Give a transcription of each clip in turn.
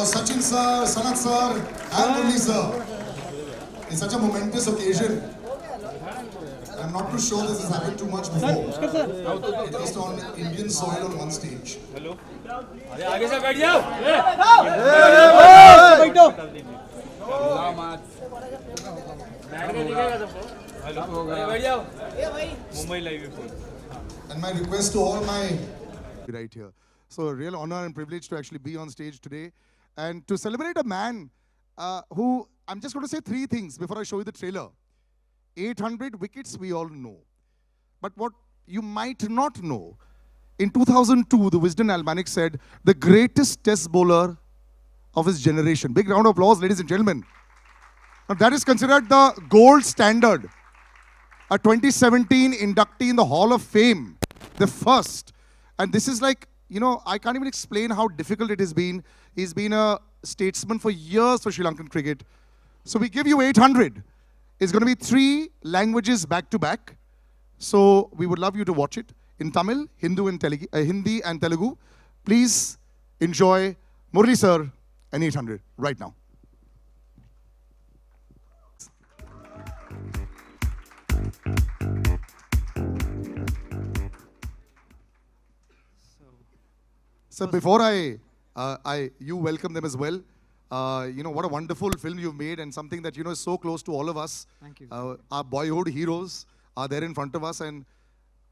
Sachin sir, Sanat sir, and Murli sir. It's such a momentous occasion. I'm not too sure this has happened too much before. At least on Indian soil on one stage. Hello अरे आगे से बैठ जाओ hello बैठ जाओ Mumbai live And my request to all my right here. So a real honor and privilege to actually be on stage today and to celebrate a man who, I'm just going to say three things before I show you the trailer. 800 wickets we all know. But what you might not know, in 2002, the Wisden Almanac said, the greatest test bowler of his generation. Big round of applause, ladies and gentlemen. Now that is considered the gold standard. A 2017 inductee in the Hall of Fame, the first. And this is like, you know, I can't even explain how difficult it has been. He's been a statesman for years for Sri Lankan cricket. So we give you 800. It's going to be 3 languages back to back. So we would love you to watch it in Tamil, Hindi and Telugu. Please enjoy Murli sir and 800 right now. So before you welcome them as well. You know, what a wonderful film you've made and something that, you know, is so close to all of us. Thank you. Our boyhood heroes are there in front of us and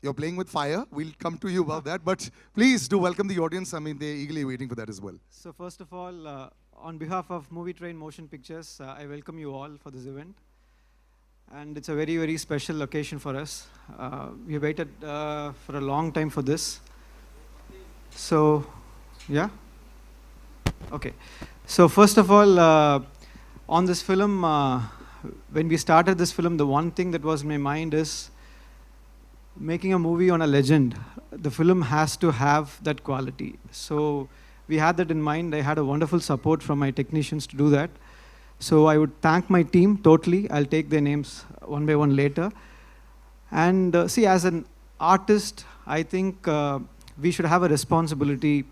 you're playing with fire. We'll come to you about that. But please do welcome the audience. I mean, they're eagerly waiting for that as well. So first of all, on behalf of Movie Train Motion Pictures, I welcome you all for this event. And it's a very, very special occasion for us. We waited for a long time for this. So, yeah? Okay. So first of all, on this film, when we started this film, the one thing that was in my mind is making a movie on a legend. The film has to have that quality. So we had that in mind. I had a wonderful support from my technicians to do that. So I would thank my team totally. I'll take their names one by one later. And see, as an artist, I think we should have a responsibility.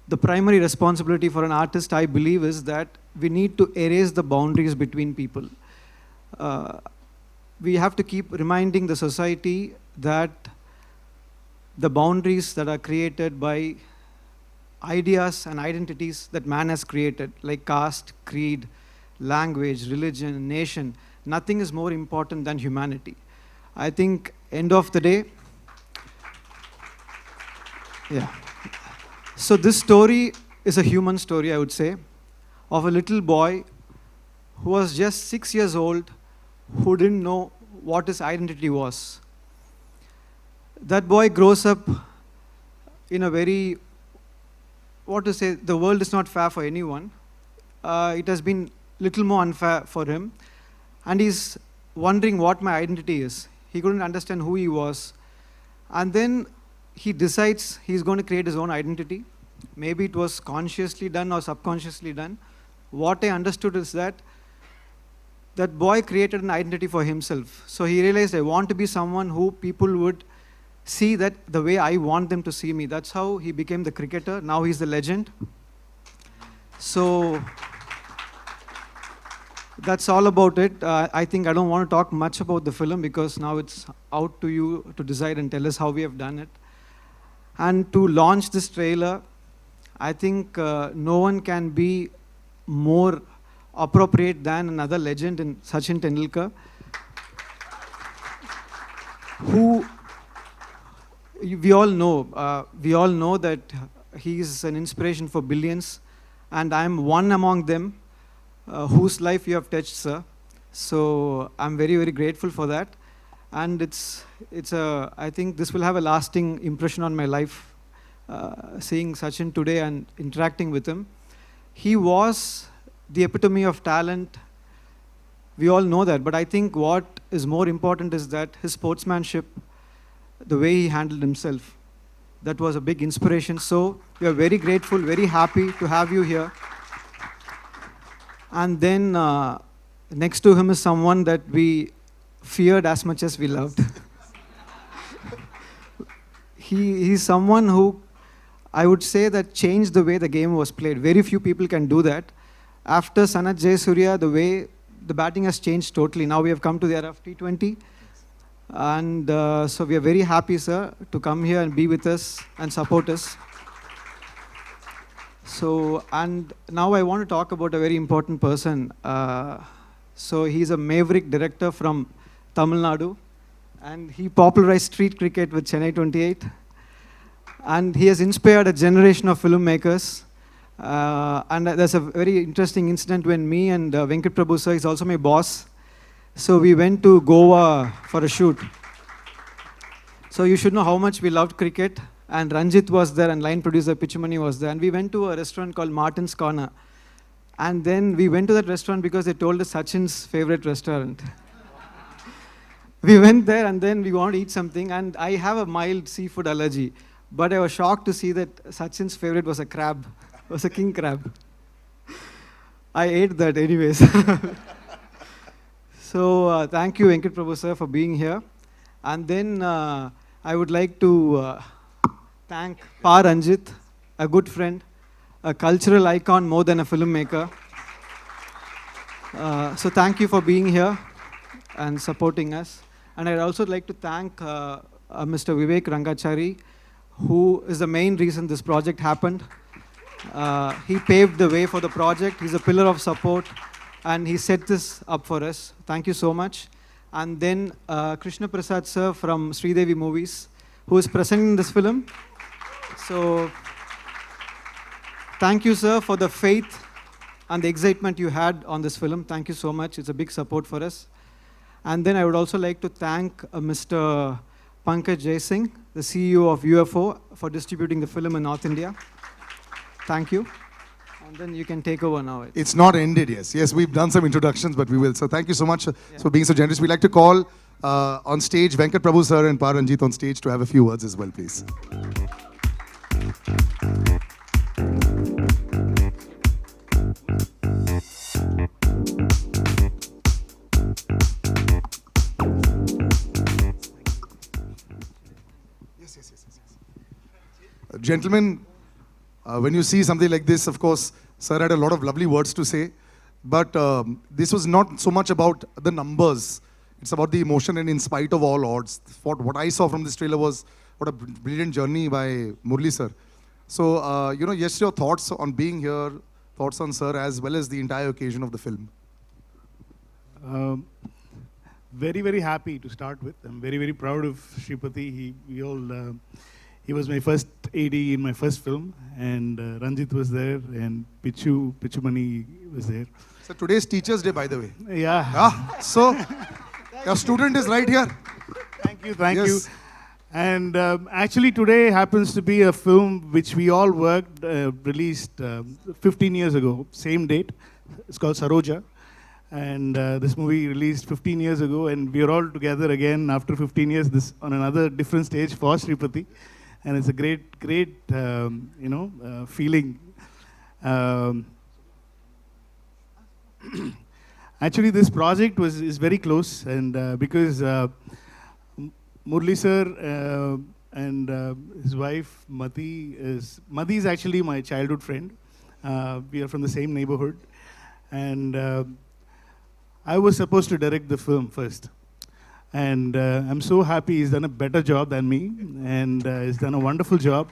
The primary responsibility for an artist, I believe, is that we need to erase the boundaries between people. We have to keep reminding the society that the boundaries that are created by ideas and identities that man has created, like caste, creed, language, religion, nation, nothing is more important than humanity. I think, end of the day, yeah. So this story is a human story, I would say, of a little boy who was just 6 years old, who didn't know what his identity was. That boy grows up in a very, what to say, the world is not fair for anyone. It has been little more unfair for him. And he's wondering what my identity is. He couldn't understand who he was. And then he decides he's going to create his own identity. Maybe it was consciously done or subconsciously done. What I understood is that that boy created an identity for himself. So he realized, I want to be someone who people would see that the way I want them to see me. That's how he became the cricketer. Now he's the legend. So that's all about it. I think I don't want to talk much about the film because now it's out to you to decide and tell us how we have done it. And to launch this trailer, I think no one can be more appropriate than another legend in Sachin Tendulkar, who we all know that he is an inspiration for billions, and I'm one among them whose life you have touched, sir. So I'm very, very grateful for that. And I think this will have a lasting impression on my life, seeing Sachin today and interacting with him. He was the epitome of talent. We all know that. But I think what is more important is that his sportsmanship, the way he handled himself, that was a big inspiration. So we are very grateful, very happy to have you here. And then next to him is someone that we feared as much as we loved. He's someone who I would say that changed the way the game was played. Very few people can do that. After Sanath Jayasurya, the way the batting has changed totally. Now we have come to the era of T20. And so we are very happy, sir, to come here and be with us and support us. So, and now I want to talk about a very important person. So he's a maverick director from Tamil Nadu, and he popularized street cricket with Chennai 28. And he has inspired a generation of filmmakers. And there's a very interesting incident when me and Venkat Prabhu sir, he's also my boss. So we went to Goa for a shoot. So you should know how much we loved cricket. And Ranjit was there, and line producer Pichumani was there. And we went to a restaurant called Martin's Corner. And then we went to that restaurant because they told us Sachin's favorite restaurant. We went there, and then we wanted to eat something. And I have a mild seafood allergy. But I was shocked to see that Sachin's favorite was a crab. It was a king crab. I ate that anyways. So thank you, Venkat Prabhu sir, for being here. And then I would like to thank Pa Ranjit, a good friend, a cultural icon more than a filmmaker. So thank you for being here and supporting us. And I'd also like to thank Mr. Vivek Rangachari, who is the main reason this project happened. He paved the way for the project. He's a pillar of support, and he set this up for us. Thank you so much. And then Krishna Prasad sir from Sridevi Movies, who is presenting this film. So thank you, sir, for the faith and the excitement you had on this film. Thank you so much. It's a big support for us. And then I would also like to thank Mr. Pankaj Jaisingh, the CEO of UFO, for distributing the film in North India. Thank you. And then you can take over now. It's not ended, yes. Yes, we've done some introductions, but we will. So thank you so much for being so generous. We'd like to call on stage Venkat Prabhu sir and Pa Ranjit on stage to have a few words as well, please. Yes. Gentlemen, when you see something like this, of course, sir had a lot of lovely words to say, but this was not so much about the numbers. It's about the emotion, and in spite of all odds, what I saw from this trailer was what a brilliant journey by Murli sir. So, yes, your thoughts on being here, thoughts on sir, as well as the entire occasion of the film. Very, very happy to start with. I'm very, very proud of Shripati. He was my first AD in my first film, and Ranjit was there, and Pichumani was there. So today's Teachers' Day, by the way. Yeah. So your student is right here. Thank you. And actually today happens to be a film which we all worked, released 15 years ago, same date. It's called Saroja. And this movie released 15 years ago, and we are all together again after 15 years this on another different stage for Shripati. And it's a great feeling. Actually, this project is very close, and because Murli sir and his wife Mati is actually my childhood friend. We are from the same neighborhood, and I was supposed to direct the film first. And I'm so happy he's done a better job than me, and he's done a wonderful job.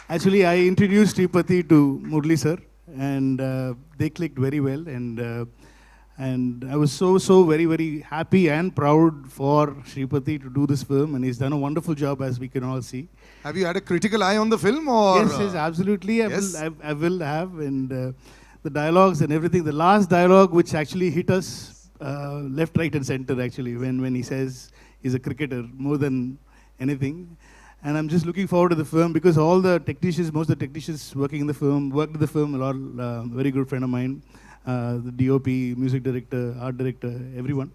Actually, I introduced Sripati to Murli sir, and they clicked very well. And I was so very, very happy and proud for Sripati to do this film, and he's done a wonderful job, as we can all see. Have you had a critical eye on the film, or? Yes, absolutely. Yes? I will have, and the dialogues and everything. The last dialogue, which actually hit us left, right, and center, actually, when he says he's a cricketer more than anything. And I'm just looking forward to the film, because all the technicians, most of the technicians working in the film, worked in the film, are all very good friend of mine. The DOP, music director, art director, everyone.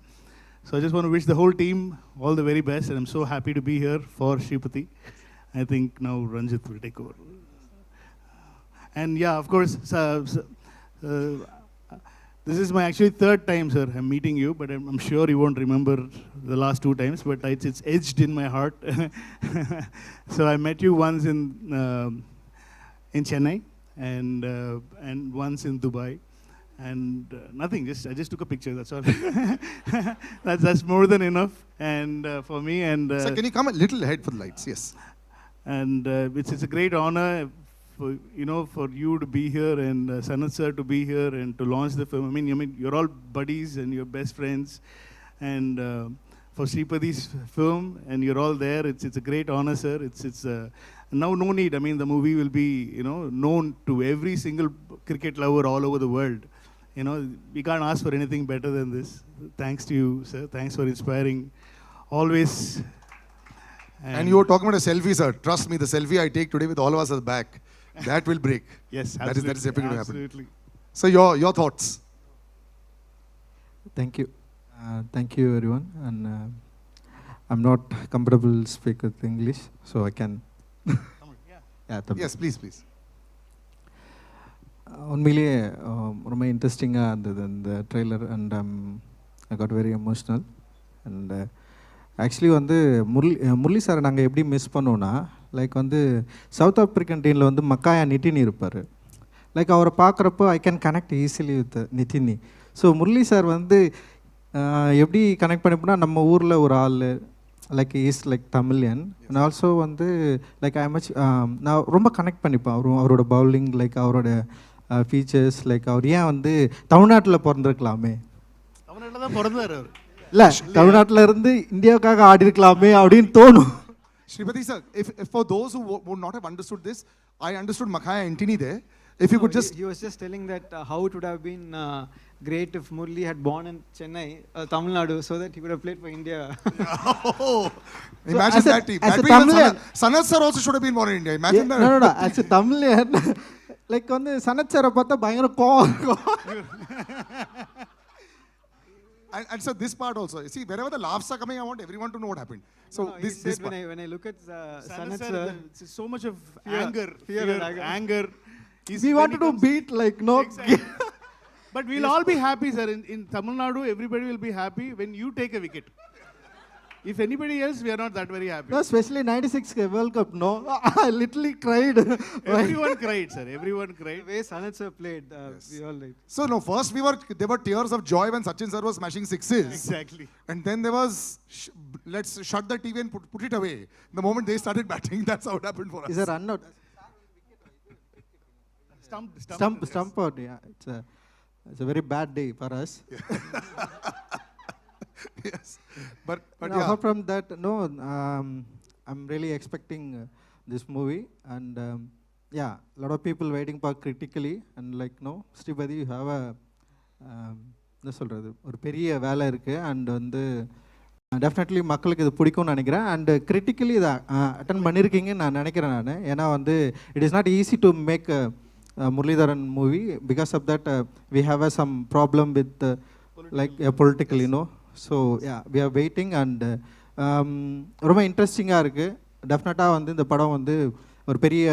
So I just want to wish the whole team all the very best, and I'm so happy to be here for Shripati. I think now Ranjit will take over. And yeah, of course, This is my actually third time, sir. I'm meeting you, but I'm sure you won't remember the last 2 times. But it's edged in my heart. So I met you once in Chennai and once in Dubai, and nothing. I just took a picture. That's all. that's more than enough. And for me and. Sir, can you come a little ahead for the lights? Yes. And it's a great honor for you to be here and Sanat sir to be here and to launch the film. I mean you're all buddies and you're best friends, and for Sripadi's film, and you're all there. It's a great honor, sir. It's now no need. I mean, the movie will be known to every single cricket lover all over the world. We can't ask for anything better than this. Thanks to you, sir. Thanks for inspiring always. And you were talking about a selfie, sir. Trust me, the selfie I take today with all of us at the back, that will break. Yes, that is definitely going to happen. Absolutely. So your thoughts? Thank you. Thank you, everyone. And I'm not comfortable to speak with English, so I can. Yes, please. உண்மையிலேயே ரொம்ப இன்ட்ரெஸ்டிங்காக இருந்தது இந்த trailer, and I got very emotional. And actually வந்து முரளி சாரை நாங்கள் எப்படி miss பண்ணோன்னா, லைக் வந்து சவுத் ஆப்ரிக்கன் டீமில் வந்து மக்காயா நிட்டினி இருப்பார். லைக் அவரை பார்க்குறப்போ I can connect easily with நிட்டினி. ஸோ முரளி சார் வந்து எப்படி கனெக்ட் பண்ணிப்போனா, நம்ம ஊரில் ஒரு ஆள் like is like Tamilian, and also வந்து லைக் ஐ மச் நான் ரொம்ப கனெக்ட் பண்ணிப்பேன் அவரோட பவுலிங், லைக் அவரோட ஃபீச்சர்ஸ், லைக் அவர் ஏன் வந்து தமிழ்நாட்டில் பிறந்திருக்கலாமே, தமிழ்நாட்டில் தான் பிறந்தார் அவர், இல்லை தமிழ்நாட்டில் இருந்து இந்தியாவுக்காக ஆடி இருக்கலாமே அப்படின்னு தோணும். Sripati sir, if for those who would not have understood this, I understood Makaya Antony there. If you could just... He was just telling that how it would have been great if Murli had born in Chennai, Tamil Nadu, so that he could have played for India. Imagine that team. That means Sanat sir also should have been born in India. Imagine that. No. As a Tamilian, like வந்து சனத் சாரை பார்த்தா பயங்கர கோவம் இருக்கும். And so this part also. See, wherever the laughs are coming, I want everyone to know what happened. So this part. When I look at Sanat Sanat sir, sir, so much of fear and anger. We wanted to beat like no. Exactly. But we'll all be happy, sir. In Tamil Nadu, everybody will be happy when you take a wicket. If anybody else, we are not that very happy. No, especially 96 World Cup, no. I literally cried. Everyone cried, sir. Everyone cried. the way Sanat sir played, we all like. So no, first there were tears of joy when Sachin sir was smashing sixes. Exactly. And then there was, let's shut the TV and put it away. The moment they started batting, that's how it happened for us. Is a run out. Stump out, yeah. It's a very bad day for us. Yes. But No, yeah. apart from that, no, I'm really expecting this movie, and yeah, a lot of people waiting for critically, and like no, Sripadi, you have a என்ன சொல்கிறது, ஒரு பெரிய வேலை இருக்குது, and வந்து definitely மக்களுக்கு இது பிடிக்கும்னு நினைக்கிறேன், அண்ட் கிரிட்டிக்கலி இதை அட்டன் பண்ணியிருக்கீங்கன்னு நான் நினைக்கிறேன் நான். ஏன்னா வந்து it is not easy to make Muralitharan movie. Because of that, we have some problem with like political, So yeah, we are waiting, and ரொம்ப இன்ட்ரெஸ்டிங்காக இருக்குது. டெஃபினட்டாக வந்து இந்த படம் வந்து ஒரு பெரிய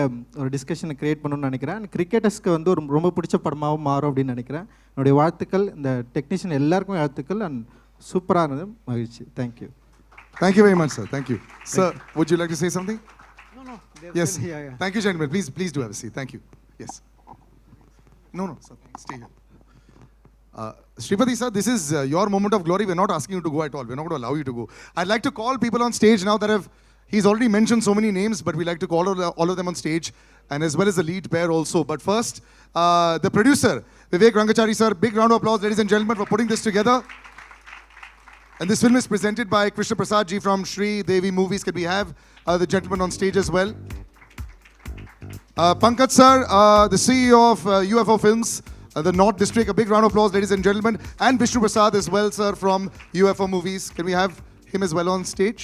ஒரு டிஸ்கஷனை க்ரியேட் பண்ணணும்னு நினைக்கிறேன். அண்ட் கிரிக்கெட்டர்ஸ்க்கு வந்து ஒரு ரொம்ப பிடிச்ச படமாகவும் மாறும் அப்படின்னு நினைக்கிறேன். என்னுடைய வாழ்த்துக்கள், இந்த டெக்னீஷியன் எல்லாருக்குமே வாழ்த்துக்கள், அண்ட் சூப்பராக இருந்தது. மகிழ்ச்சி. Thank you. Thank you very much, sir. Thank you. Sir, would you like to say something? No. Yes. Yeah. Thank you, gentlemen. Please do have a seat. Thank you. Yes. No, sir. Stay here. Sripati sir, this is your moment of glory. We're not asking you to go at all. We're not going to allow you to go. I'd like to call people on stage now that he's already mentioned so many names, but we like to call all of them on stage, and as well as the lead pair also. But first, the producer, Vivek Rangachari sir, big round of applause, ladies and gentlemen, for putting this together. And this film is presented by Krishna Prasad ji from Shri Devi Movies. Can we have the gentleman on stage as well? Pankaj sir, the CEO of UFO Films, the North District. A big round of applause, ladies and gentlemen. And Vishnu Prasad as well, sir, from UFO Movies. Can we have him as well on stage?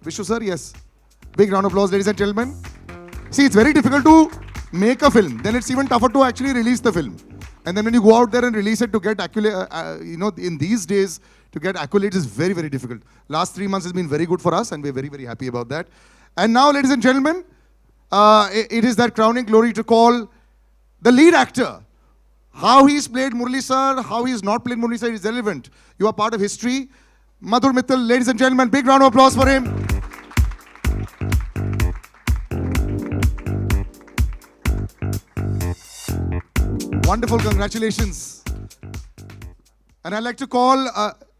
Vishnu sir, yes. Big round of applause, ladies and gentlemen. See, it's very difficult to make a film. Then it's even tougher to actually release the film. And then when you go out there and release it to get in these days, to get accolades is very, very difficult. Last 3 months has been very good for us, and we're very, very happy about that. And now, ladies and gentlemen, it is that crowning glory to call The lead actor, how he's played Murali sir, how he's not played Murali sir is irrelevant. You are part of history. Madhur Mittal, ladies and gentlemen, big round of applause for him. Wonderful, congratulations. And I'd like to call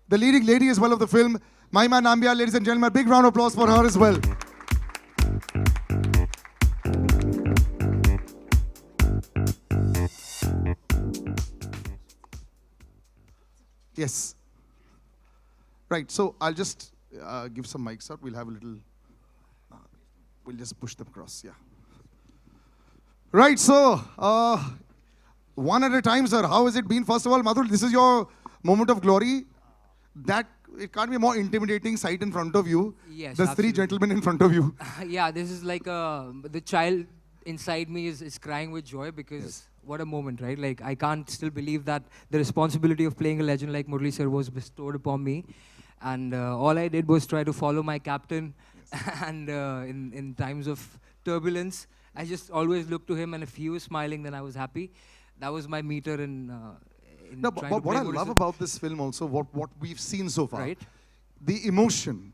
the leading lady as well of the film, Mahima Nambiar, ladies and gentlemen, big round of applause for her as well. Yes. Right, so I'll just give some mics out. We'll have a little, we'll just push them across, yeah. Right, so, one at a time, sir. How has it been? First of all, Madhur, this is your moment of glory. That, it can't be a more intimidating sight in front of you. Yes, There's three absolutely. gentlemen in front of you. Yeah, this is like the child inside me is crying with joy because what a moment, right? Like, I can't still believe that the responsibility of playing a legend like Murali sir was bestowed upon me. And all I did was try to follow my captain. And in times of turbulence, I just always looked to him, and if he was smiling, then I was happy. That was my meter in No, trying but to what play I Murali love sir. about this film also, what we've seen so far, Right. the emotion,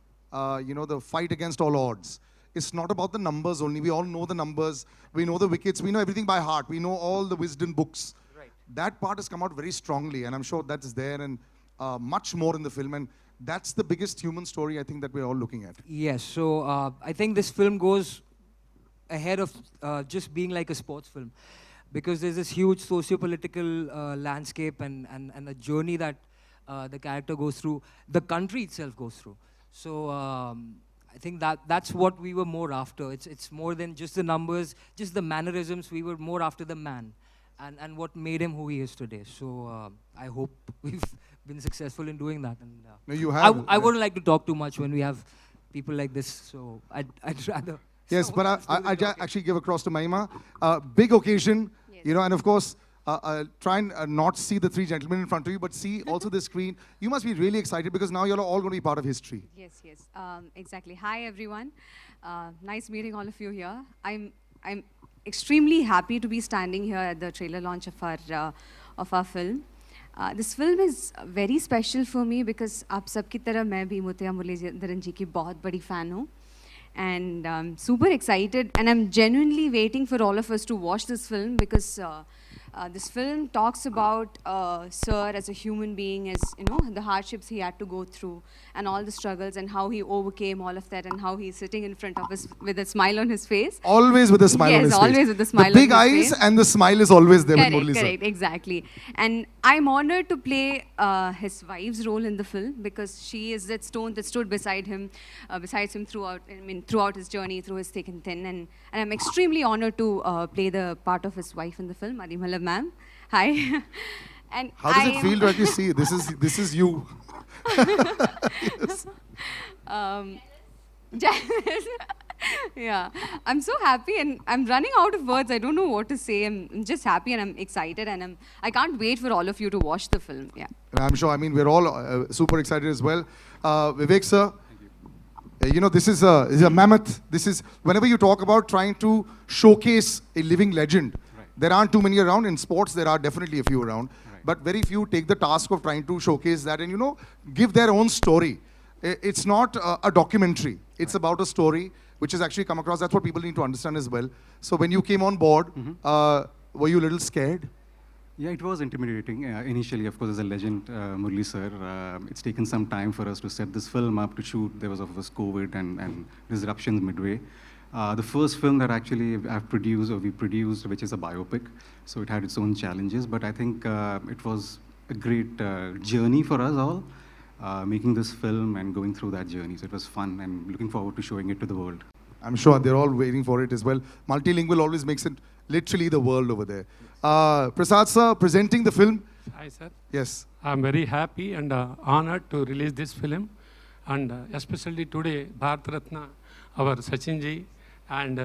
you know, the fight against all odds. It's not about the numbers only. We all know the numbers. We know the wickets. We know everything by heart. We know all the wisdom books. Right. That part has come out very strongly, and I'm sure that's there and much more in the film. And that's the biggest human story I think that we're all looking at. Yes, so I think this film goes ahead of just being like a sports film, because there's this huge socio-political landscape and a journey that the character goes through, the country itself goes through. So I think that's what we were more after. It's more than just the numbers, just the mannerisms. We were more after the man and what made him who he is today. So I hope we've been successful in doing that. And No, you have. I wouldn't like to talk too much when we have people like this, so I'd rather. Yes, but I actually give across to Mahima. Big occasion, you know, and of course, try and not see the three gentlemen in front of you, but see also the screen. You must be really excited because now you're all going to be part of history. Yes, yes, exactly. Hi, everyone. Nice meeting all of you here. I'm extremely happy to be standing here at the trailer launch of our film. This film is very special for me because आप सबकी तरह मैं भी मुत्तिया मुरलीधरन जी की बहुत बड़ी fan हूँ. And I'm super excited, and I'm genuinely waiting for all of us to watch this film because this film talks about Sir as a human being, as you know, the hardships he had to go through, and all the struggles, and how he overcame all of that, and how he's sitting in front of us with a smile on his face. Always with a smile on his face. Yes, always with a smile on The big his eyes face. and the smile is always there with Correct, Murali sir. correct, exactly. And I'm honored to play his wife's role in the film because she is that stone that stood beside him, besides him throughout his journey, through his thick and thin. And I'm extremely honored to play the part of his wife in the film, Adimala ma'am. Hi. And How does it feel to actually see this is you? Yeah, I'm so happy and I'm running out of words. I don't know what to say. I'm just happy and I'm excited and I can't wait for all of you to watch the film. Yeah. I'm sure. I mean, we're all super excited as well. Vivek sir, you know, this is a mammoth. This is, whenever you talk about trying to showcase a living legend, there aren't too many around. In sports, there are definitely a few around. But very few take the task of trying to showcase that and, you know, give their own story. It's not a documentary. It's about a story which has actually come across. That's what people need to understand as well. So when you came on board, were you a little scared? Yeah, it was intimidating. Initially, of course, as a legend, Murali sir, it's taken some time for us to set this film up, to shoot. There was, of course, COVID and disruptions midway. The first film that actually we produced, which is a biopic, so it had its own challenges, but I think it was a great journey for us all, making this film and going through that journey. So it was fun and looking forward to showing it to the world. I'm sure they're all waiting for it as well. Multilingual always makes it literally the world over there. Prasad sir, presenting the film. Hi sir. Yes. I'm very happy and honored to release this film, and especially today, Bharat Ratna, our Sachin ji, and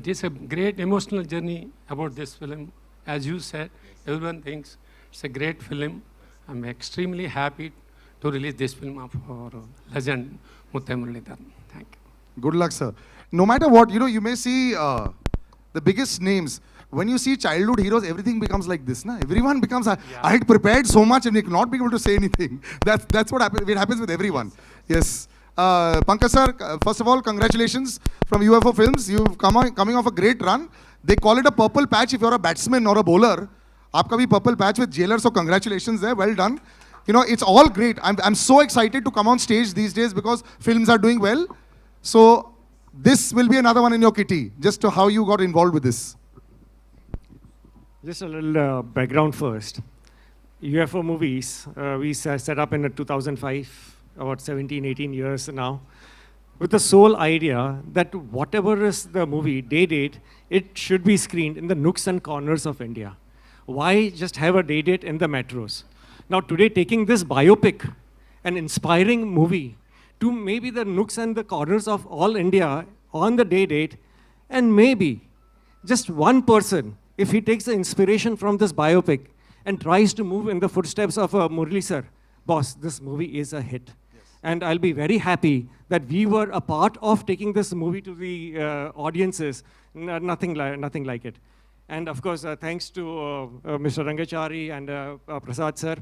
this is a great emotional journey about this film. As you said, everyone thinks it's a great film. I'm extremely happy to release this film of our legend, Muttiah Muralitharan. Thank you. Good luck, sir. No matter what, you know, you may see the biggest names. when you see childhood heroes, everything becomes like this. Na? Everyone becomes, I had prepared so much and not being able to say anything. That's what happens. It happens with everyone. Yes. Pankaj sir, first of all, congratulations from UFO Films. You've coming off a great run. They call it a purple patch if you're a batsman or a bowler. Aapka bhi purple patch with Jailer, so congratulations there. Well done. You know, it's all great. I'm so excited to come on stage these days because films are doing well. So this will be another one in your kitty, just to how you got involved with this. Just a little background first. UFO movies, we set up in 2005, about 17, 18 years now, with the sole idea that whatever is the movie, day date, it should be screened in the nooks and corners of India. Why just have a day date in the metros? Now today, taking this biopic, an inspiring movie, to maybe the nooks and the corners of all India on the day date, and maybe just one person, if he takes the inspiration from this biopic and tries to move in the footsteps of Murli sir, boss, this movie is a hit. Yes. And I'll be very happy that we were a part of taking this movie to the audiences, nothing like it. And of course, thanks to Mr. Rangachari and Prasad sir,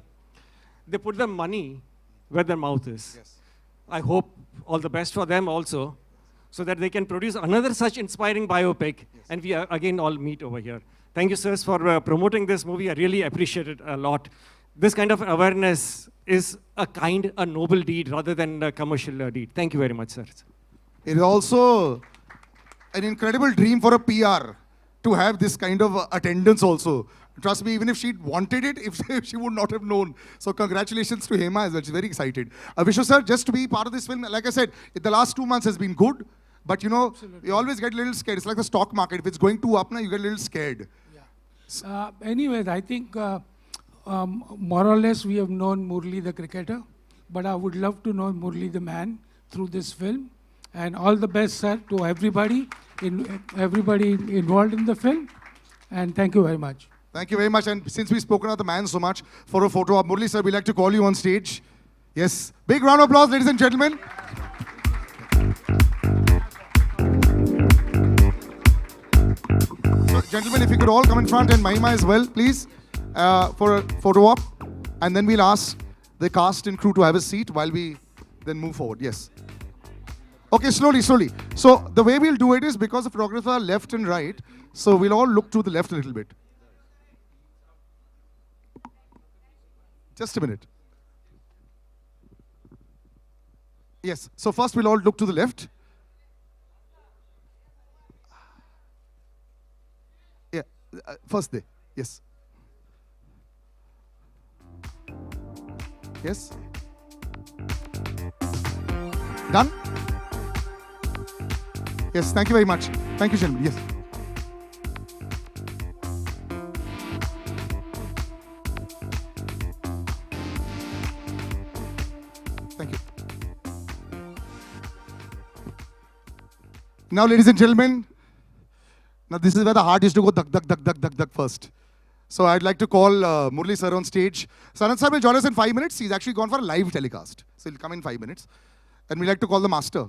they put the money where their mouth is. Yes. I hope all the best for them also, so that they can produce another such inspiring biopic, yes. And we again all meet over here. Thank you, sirs, for promoting this movie. I really appreciate it a lot. This kind of awareness is a noble deed rather than a commercial deed. Thank you very much, sir. It is also an incredible dream for a PR to have this kind of attendance also. Trust me, even if she wanted it, if she would not have known. So congratulations to Hema as well. She's very excited. Vishnu sir, just to be part of this film, like I said, the last 2 months has been good. But you know, absolutely, you always get a little scared. It's like the stock market. If it's going too up now, you get a little scared. Yeah. Anyways, I think more or less we have known Murli the cricketer, but I would love to know Murli the man through this film. And all the best, sir, to everybody involved in the film. And thank you very much. Thank you very much. And since we've spoken of the man so much, for a photo of Murli sir, we'd like to call you on stage. Yes. Big round of applause, ladies and gentlemen. So, gentlemen, if you could all come in front, and Mahima as well, please, for a photo op. And then we'll ask the cast and crew to have a seat while we then move forward. Yes. Okay, slowly. So the way we'll do it is, because the photographers are left and right, so we'll all look to the left a little bit. Just a minute. Yes, so first we'll all look to the left. Yeah, first there, yes. Yes. Done? Yes, thank you very much. Thank you, gentlemen. Yes. Thank you. Now, ladies and gentlemen, now this is where the heart is to go duck first. So I'd like to call Murli sir on stage. Sanat sir will join us in 5 minutes. He's actually gone for a live telecast. So he'll come in 5 minutes. And we'd like to call the master.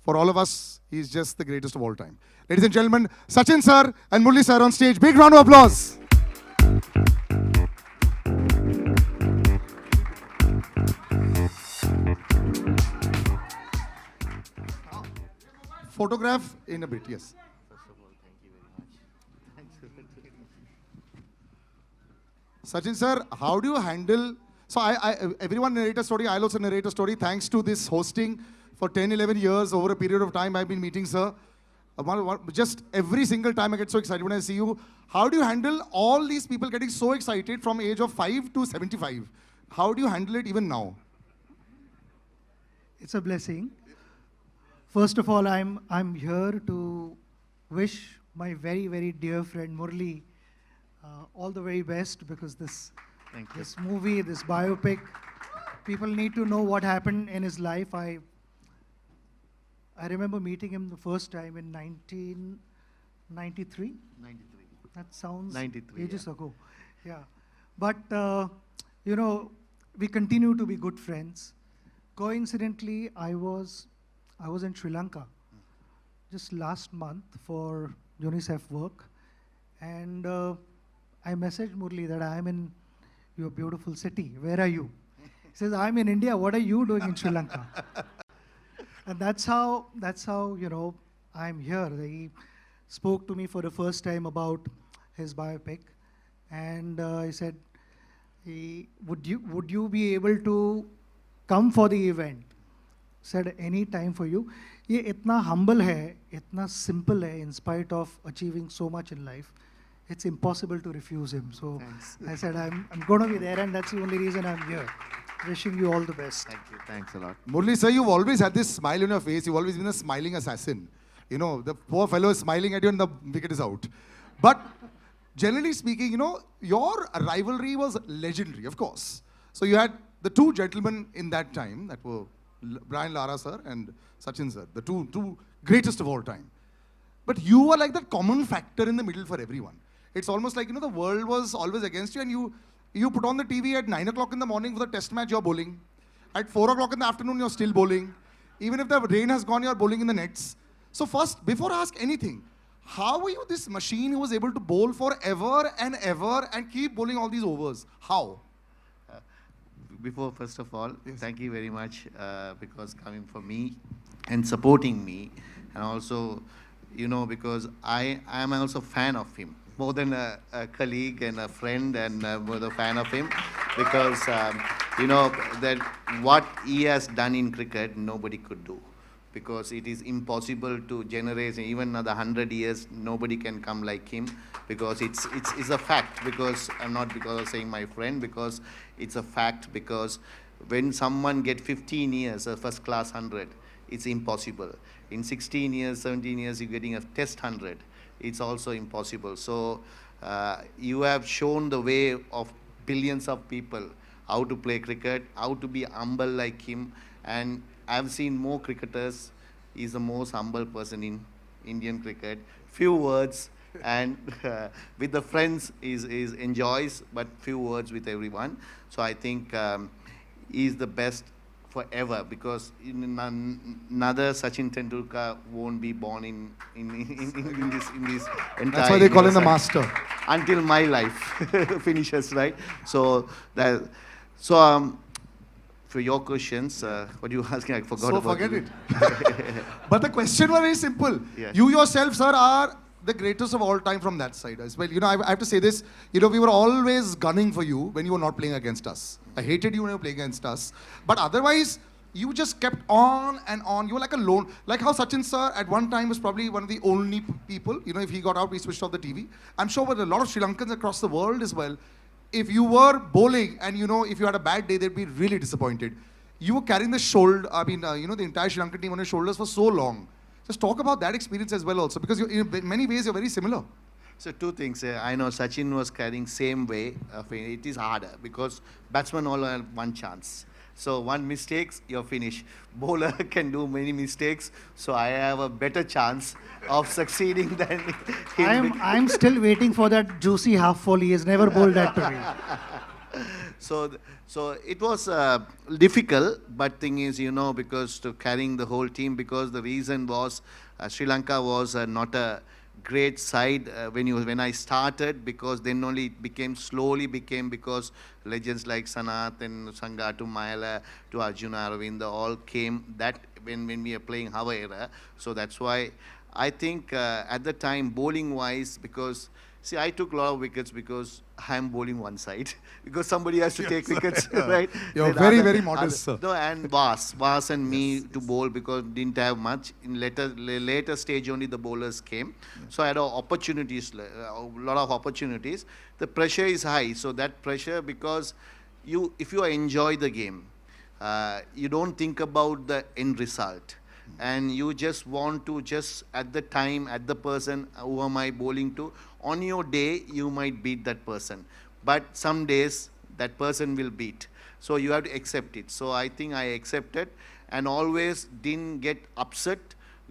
For all of us, he's just the greatest of all time. Ladies and gentlemen, Sachin sir and Murli sir on stage. Big round of applause. Photograph in a bit, yes. First of all, thank you very much. Sachin sir, how do you handle, so everyone narrate a story, I'll also narrate a story. Thanks to this hosting for 10, 11 years, over a period of time I've been meeting sir. Just every single time I get so excited when I see you. How do you handle all these people getting so excited from age of 5 to 75? How do you handle it even now? It's a blessing. First of all, I'm here to wish my very, very dear friend Murli all the very best, because this movie, this biopic, people need to know what happened in his life. I remember meeting him the first time in 1993. 93. That sounds 93, ages yeah. ago. Yeah. But, you know, we continue to be good friends. Coincidentally, I was in Sri Lanka just last month for UNICEF work. And I messaged Murli that I'm in your beautiful city. Where are you? He says, I'm in India. What are you doing in Sri Lanka? And that's how, you know, I'm here. He spoke to me for the first time about his biopic. And he said, would you be able to come for the event? Said, any time for you. ये इतना humble है, इतना simple है, in spite of achieving so much in life, it's impossible to refuse him. So I said, I'm going to be there, and that's the only reason I'm here. Wishing you all the best. Thank you. Thanks a lot. Murli sir, you've always had this smile on your face. You've always been a smiling assassin. You know, the poor fellow is smiling at you and the wicket is out. But generally speaking, you know, your rivalry was legendary, of course. So you had the two gentlemen in that time that were Brian Lara sir and Sachin sir, the two greatest of all time. But you were like that common factor in the middle for everyone. It's almost like, you know, the world was always against you, and you put on the TV at 9 o'clock in the morning for the test match, you're bowling. At 4 o'clock in the afternoon, you're still bowling. Even if the rain has gone, you're bowling in the nets. So first, before I ask anything, how were you this machine who was able to bowl forever and ever and keep bowling all these overs? How? Before, first of all, thank you very much because coming for me and supporting me, and also, you know, because I am also a fan of him, more than a colleague and a friend, and more a fan of him, because you know that what he has done in cricket, nobody could do, because it is impossible to generate even another 100 years. Nobody can come like him, because it's a fact. Because I'm not because of saying my friend, because it's a fact. Because when someone get 15 years a first class 100, it's impossible. In 16 years, 17 years, you're getting a test 100. It's also impossible. So you have shown the way of billions of people how to play cricket, how to be humble like him. And I've seen more cricketers. He's the most humble person in Indian cricket. Few words, and with the friends is enjoys, but few words with everyone. So I think he's the best forever, because another Sachin Tendulkar won't be born in this entire. That's why they call him the master. Until my life finishes, right? So that, for your questions, what you asking, I forgot about. So forget it. But the question was very simple. Yeah. You yourself, sir, are the greatest of all time from that side as well. You know, I have to say this. You know, we were always gunning for you when you were not playing against us. I hated you when you were playing against us. But otherwise, you just kept on and on. You were like a lone, like how Sachin sir at one time was probably one of the only people. You know, if he got out, we switched off the TV. I'm sure with a lot of Sri Lankans across the world as well, if you were bowling and, you know, if you had a bad day, they'd be really disappointed. You were carrying the shoulder, you know, the entire Sri Lankan team on your shoulders for so long. Just talk about that experience as well also, because in many ways you're very similar. So two things. I know Sachin was carrying same way. It is harder because batsmen all have one chance. So one mistakes, you're finished. Bowler can do many mistakes, so I have a better chance of succeeding than him. I'm still waiting for that juicy half volley. He has never bowled that to me. So it was difficult, but thing is, you know, because to carrying the whole team, because the reason was Sri Lanka was not a great side when I started, because then only it slowly became because legends like Sanath and Sangha to Mayala to Arjuna Aravinda all came that when we are playing our era. So that's why I think at the time, bowling wise, because see, I took a lot of wickets because I'm bowling one side. Because somebody has to take wickets, right? You're very modest, sir. No, and Vas and me to bowl, because didn't have much. In later stage only the bowlers came. So I had opportunities, a lot of opportunities. The pressure is high. So that pressure, because if you enjoy the game, you don't think about the end result. And you just want to at the time, at the person who am I bowling to, on your day, you might beat that person. But some days, that person will beat. So you have to accept it. So I think I accepted and always didn't get upset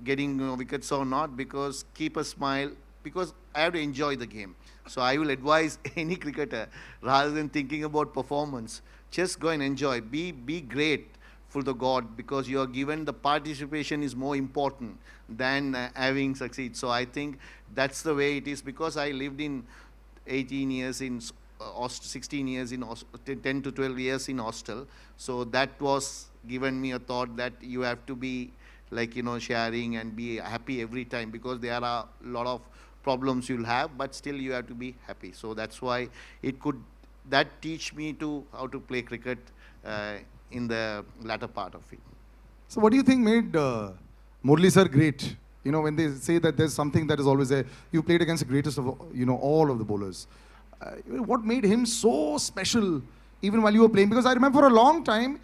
getting wickets or not, because keep a smile, because I have to enjoy the game. So I will advise any cricketer, rather than thinking about performance, just go and enjoy. Be great for the God, because you are given the participation is more important than having succeed. So I think that's the way it is, because I lived in 18 years in 16 years in 10 to 12 years in hostel. So that was given me a thought that you have to be like, sharing and be happy every time, because there are a lot of problems you'll have, but still you have to be happy. So that's why that teach me to how to play cricket in the latter part of it. So what do you think made Murali sir great? When they say that there's something that is always there, you played against the greatest of, all of the bowlers. What made him so special, even while you were playing? Because I remember for a long time,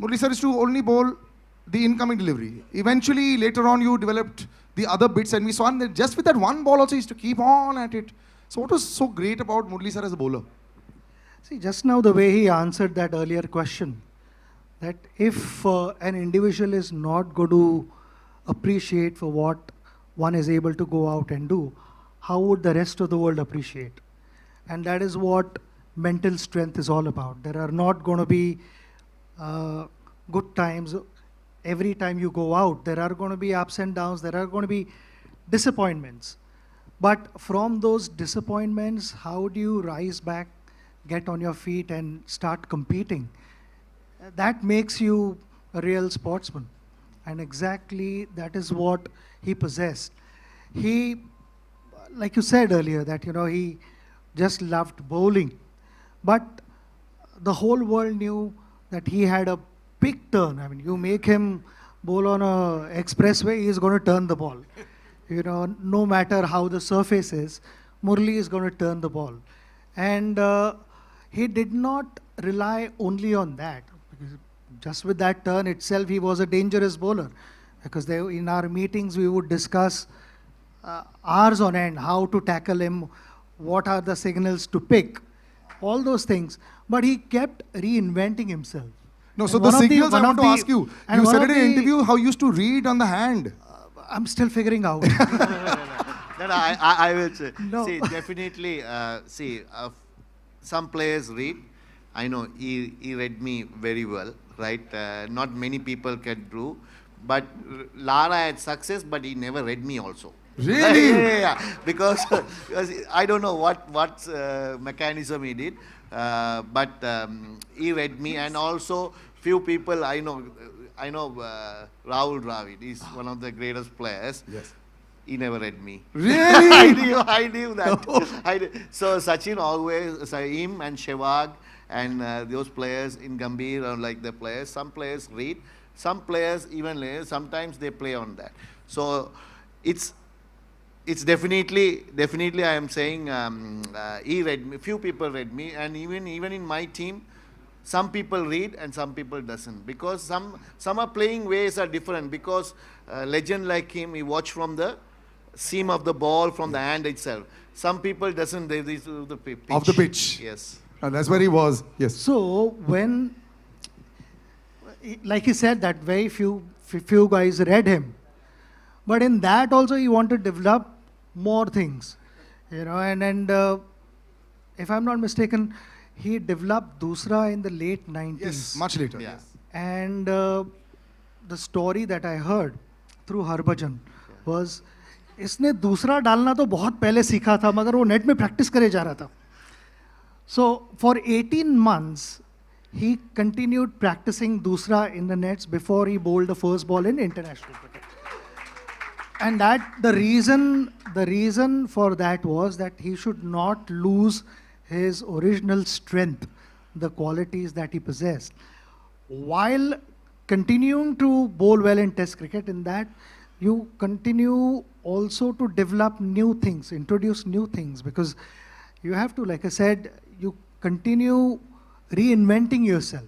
Murali sir used to only bowl the incoming delivery. Eventually, later on, you developed the other bits, and we saw that just with that one ball also, he used to keep on at it. So what was so great about Murali sir as a bowler? See, just now the way he answered that earlier question, that if an individual is not going to appreciate for what one is able to go out and do, how would the rest of the world appreciate? And that is what mental strength is all about. There are not going to be good times every time you go out. There are going to be ups and downs. There are going to be disappointments. But from those disappointments, how do you rise back, get on your feet and start competing? That makes you a real sportsman. And exactly that is what he possessed. He, like you said earlier, that he just loved bowling. But the whole world knew that he had a big turn. I mean, you make him bowl on a expressway, he is going to turn the ball. No matter how the surface is, Murali is going to turn the ball. And he did not rely only on that. Because just with that turn itself, he was a dangerous bowler. Because in our meetings, we would discuss hours on end how to tackle him, what are the signals to pick, all those things. But he kept reinventing himself. No, so the signals I want to ask you. You said in an interview how you used to read on the hand. I'm still figuring out. No, I will say. No. See, definitely, some players read. I know he read me very well, right? Not many people can do. But Lara had success, but he never read me also. Really? Yeah. Because I don't know what mechanism he did, but he read me, and also few people I know Rahul Dravid is one of the greatest players. Yes. He never read me. Really? I knew that. So Sachin always, him and Sehwag and those players in Gambhir are like the players. Some players read, some players even sometimes they play on that. So it's definitely I am saying he read me. Few people read me, and even in my team, some people read and some people doesn't, because some are playing ways are different. Because legend like him, he watch from the seam of the ball, from the hand itself. Some people doesn't. They do the pitch. Of the pitch. Yes. And that's where he was. Yes. So when, like he said, that very few guys read him, but in that also he wanted to develop more things, and if I'm not mistaken, he developed Dusra in the late 90s. Yes, much later. Yeah. Yes. And the story that I heard through Harbhajan was, इसने दूसरा डालना तो बहुत पहले सीखा था, मगर वो नेट में प्रैक्टिस करे जा रहा था. So for 18 months, he continued practicing Dusra in the nets before he bowled the first ball in international cricket. And the reason for that was that he should not lose his original strength, the qualities that he possessed, while continuing to bowl well in Test cricket. In that, you continue also to develop new things, introduce new things, because you have to, like I said, you continue reinventing yourself.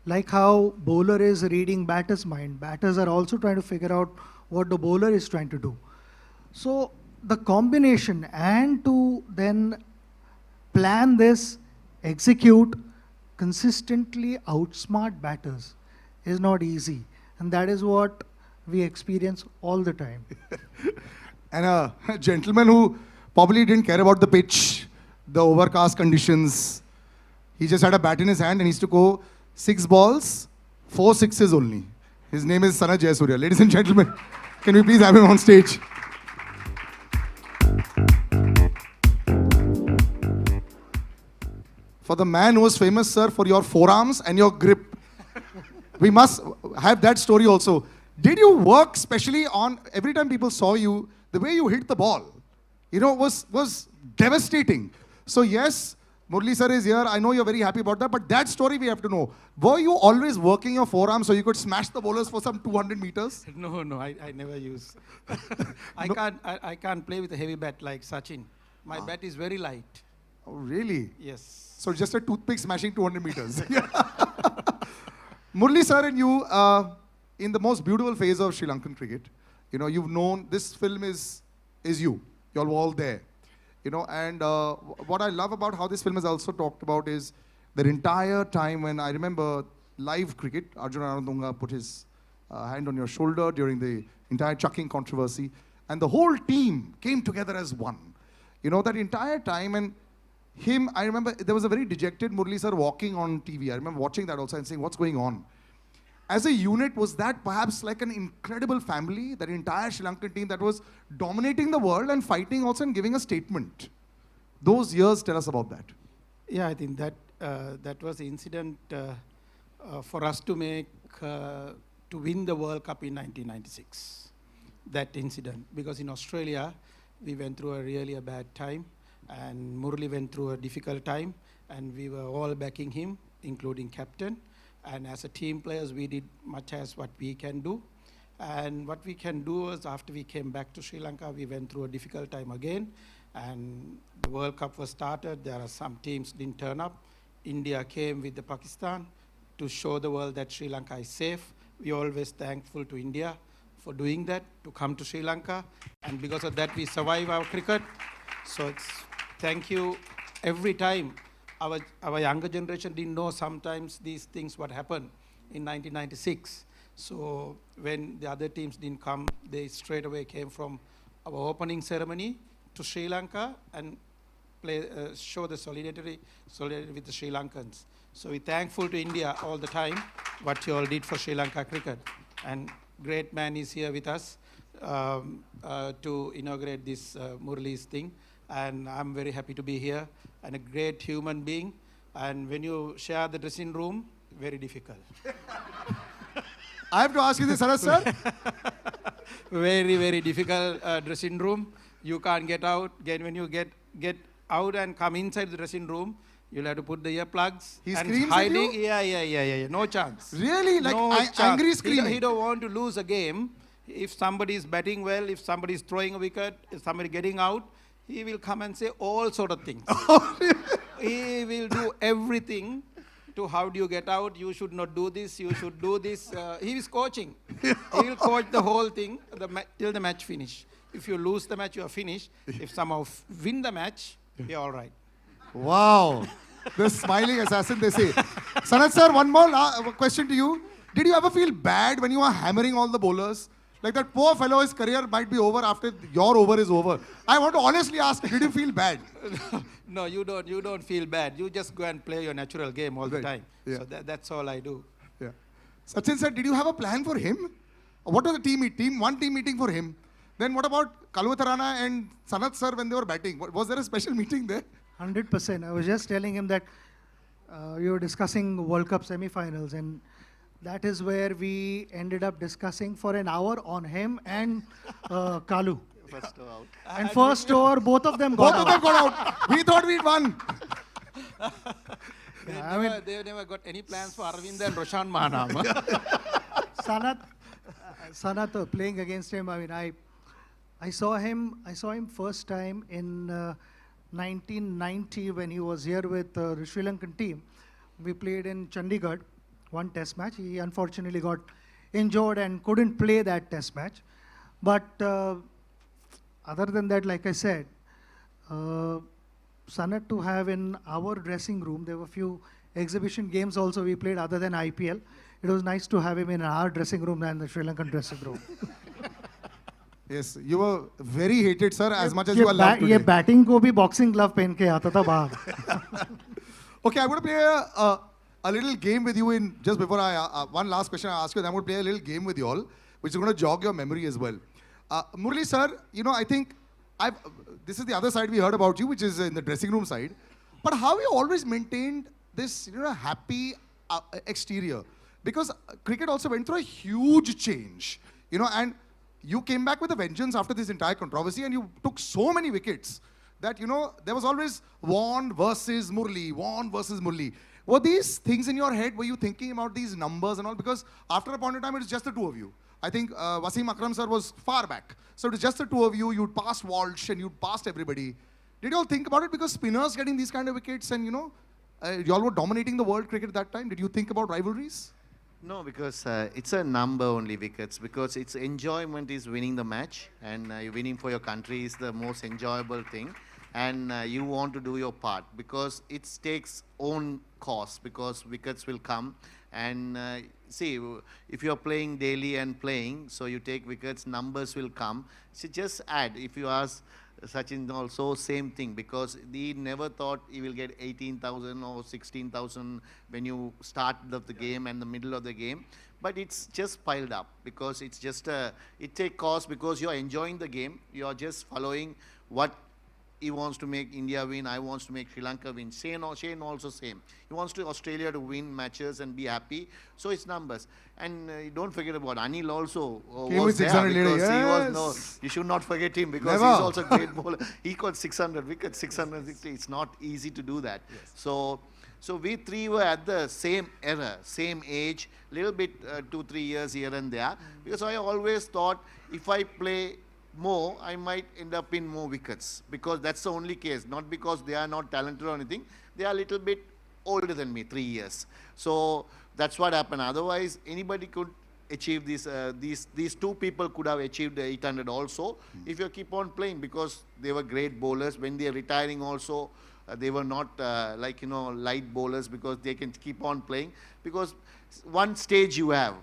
Like how bowler is reading batter's mind, batters are also trying to figure out what the bowler is trying to do. So the combination, and to then plan this, execute, consistently outsmart batters is not easy. And that is what we experience all the time. And a gentleman who probably didn't care about the pitch, the overcast conditions. He just had a bat in his hand and he used to go 6 balls, 4 sixes only. His name is Sana Jayasurya. Ladies and gentlemen, can we please have him on stage? For the man who was famous, sir, for your forearms and your grip. We must have that story also. Did you work specially on, every time people saw you, the way you hit the ball, was devastating. So yes, Murali sir is here. I know you're very happy about that, but that story we have to know. Were you always working your forearms so you could smash the bowlers for some 200 meters? No, I never use. I can't play with a heavy bat like Sachin. My bat is very light. Oh, really? Yes. So just a toothpick smashing 200 meters. Murali sir and you, in the most beautiful phase of Sri Lankan cricket, you've known this film is you. You're all there. And what I love about how this film is also talked about is the entire time when I remember live cricket, Arjun Anandunga put his hand on your shoulder during the entire chucking controversy, and the whole team came together as one. That entire time, and him, I remember there was a very dejected Murali sir walking on TV. I remember watching that also and saying, what's going on? As a unit, was that perhaps like an incredible family, that entire Sri Lankan team that was dominating the world and fighting also and giving a statement? Those years, tell us about that. Yeah, I think that was the incident for us to win the World Cup in 1996. That incident, because in Australia, we went through a bad time, and Murali went through a difficult time, and we were all backing him, including captain. And as a team players, we did much as what we can do. And what we can do is, after we came back to Sri Lanka, we went through a difficult time again. And the World Cup was started. There are some teams didn't turn up. India came with the Pakistan to show the world that Sri Lanka is safe. We're always thankful to India for doing that, to come to Sri Lanka. And because of that, we survive our cricket. So thank you every time. Our younger generation didn't know sometimes these things what happened in 1996. So when the other teams didn't come, they straight away came from our opening ceremony to Sri Lanka and show the solidarity with the Sri Lankans. So we're thankful to India all the time, what you all did for Sri Lanka cricket. And great man is here with us to inaugurate this Murali's thing. And I'm very happy to be here, and a great human being. And when you share the dressing room, very difficult. I have to ask you this, Sarat sir. Very, very difficult dressing room. You can't get out. Again, when you get out and come inside the dressing room, you'll have to put the earplugs. He and screams hiding. at you? Yeah. No chance. Really? Like no chance. angry screaming? He don't want to lose a game. If somebody is batting well, if somebody is throwing a wicket, if somebody getting out, he will come and say all sort of things. He will do everything to how do you get out, you should not do this, you should do this. He is coaching. He will coach the whole thing till the match finish. If you lose the match, you are finished. If somehow win the match, you're all right. Wow. The smiling assassin, they say. Sanat sir, one more question to you. Did you ever feel bad when you were hammering all the bowlers? Like that poor fellow, his career might be over after your over is over. I want to honestly ask, did you feel bad? No, you don't feel bad. You just go and play your natural game all the time. Yeah. So that's all I do. Yeah. Sachin sir, did you have a plan for him? What was the team? One team meeting for him. Then what about Kalwatharana and Sanat sir when they were batting? Was there a special meeting there? 100%. I was just telling him that you were discussing World Cup semi-finals, and that is where we ended up discussing for an hour on him and Kalu. First over out. And first over, both of them got out. Both of them got out. We thought we'd won. They never got any plans for Arvind and Roshan Mahanam. Sanat playing against him. I mean, I saw him first time in 1990 when he was here with the Sri Lankan team. We played in Chandigarh, one test match. He unfortunately got injured and couldn't play that test match. But other than that, like I said, Sanat to have in our dressing room, there were a few exhibition games also we played other than IPL. It was nice to have him in our dressing room than the Sri Lankan dressing room. Yes, you were very hated, sir, as much as you are loved today. ये batting को भी boxing glove पहन के आता था बाहर. Okay, I'm going to play a little game with you in, just before one last question I ask you, then I'm going to play a little game with you all, which is going to jog your memory as well. Murali sir, I think this is the other side we heard about you, which is in the dressing room side. But how you always maintained this, happy exterior? Because cricket also went through a huge change, and you came back with a vengeance after this entire controversy, and you took so many wickets that, there was always Warne versus Murali. Were these things in your head? Were you thinking about these numbers and all? Because after a point in time, it was just the two of you. I think Wasim Akram sir was far back. So it was just the two of you. You'd passed Walsh and you'd passed everybody. Did you all think about it? Because spinners getting these kind of wickets and, you all were dominating the world cricket at that time. Did you think about rivalries? No, because it's a number only wickets, because it's enjoyment is winning the match, and winning for your country is the most enjoyable thing, and you want to do your part, because it takes own cost, because wickets will come, and see, if you're playing daily and playing, so you take wickets, numbers will come. So just add, if you ask Sachin also, same thing, because he never thought he will get 18,000 or 16,000 when you start the game and the middle of the game. But it's just piled up, because it's just it takes cost, because you're enjoying the game. You're just following what he wants to make India win. I wants to make Sri Lanka win. Shane also same. He wants to Australia to win matches and be happy. So it's numbers. And don't forget about Anil also was there, because he was you should not forget him, because he's also a great bowler. He got 600 wickets, 660. It's not easy to do that. Yes. So we three were at the same era, same age, little bit 2-3 years here and there. Because I always thought if I play more, I might end up in more wickets, because that's the only case. Not because they are not talented or anything. They are a little bit older than me, 3 years. So that's what happened. Otherwise, anybody could achieve this. These two people could have achieved 800 also if you keep on playing, because they were great bowlers. When they are retiring also, they were not light bowlers, because they can keep on playing. Because one stage you have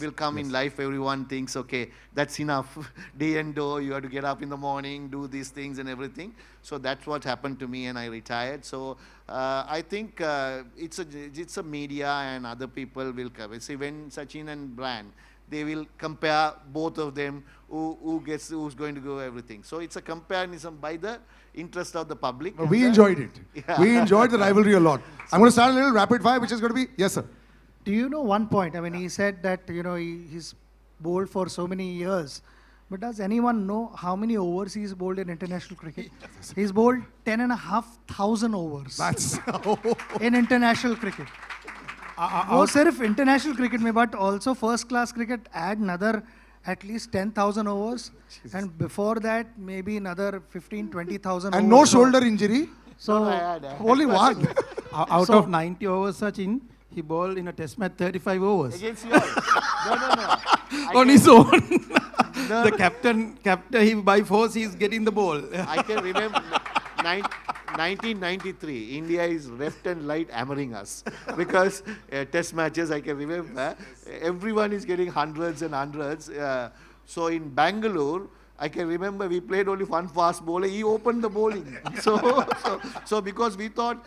will come in life. Everyone thinks, okay, that's enough. Day and door, you have to get up in the morning, do these things and everything. So that's what happened to me, and I retired. So I think it's a media and other people will cover. See, when Sachin and Brian, they will compare both of them, who's going to go everything. So it's a comparison by the interest of the public. We enjoyed it. Yeah. We enjoyed the rivalry a lot. I'm going to start a little rapid fire, which is going to be, yes, sir. Do you know one point? I mean, he said that, he's bowled for so many years. But does anyone know how many overs he's bowled in international cricket? He's bowled 10,500 overs. That's in international cricket. वो सिर्फ international cricket में, but also first class cricket add another at least 10,000 overs. Jesus. And before that, maybe another 15,000-20,000 overs. And no shoulder injury? So, only one. Out of 90 overs, Sachin, he bowled in a test match 35 overs. Against you all? No. On his own. The captain, he by force, he's getting the ball. I can remember 1993, India is left and right hammering us. Because test matches, I can remember, everyone is getting hundreds and hundreds. So in Bangalore, I can remember we played only one fast bowler. He opened the bowling. So because we thought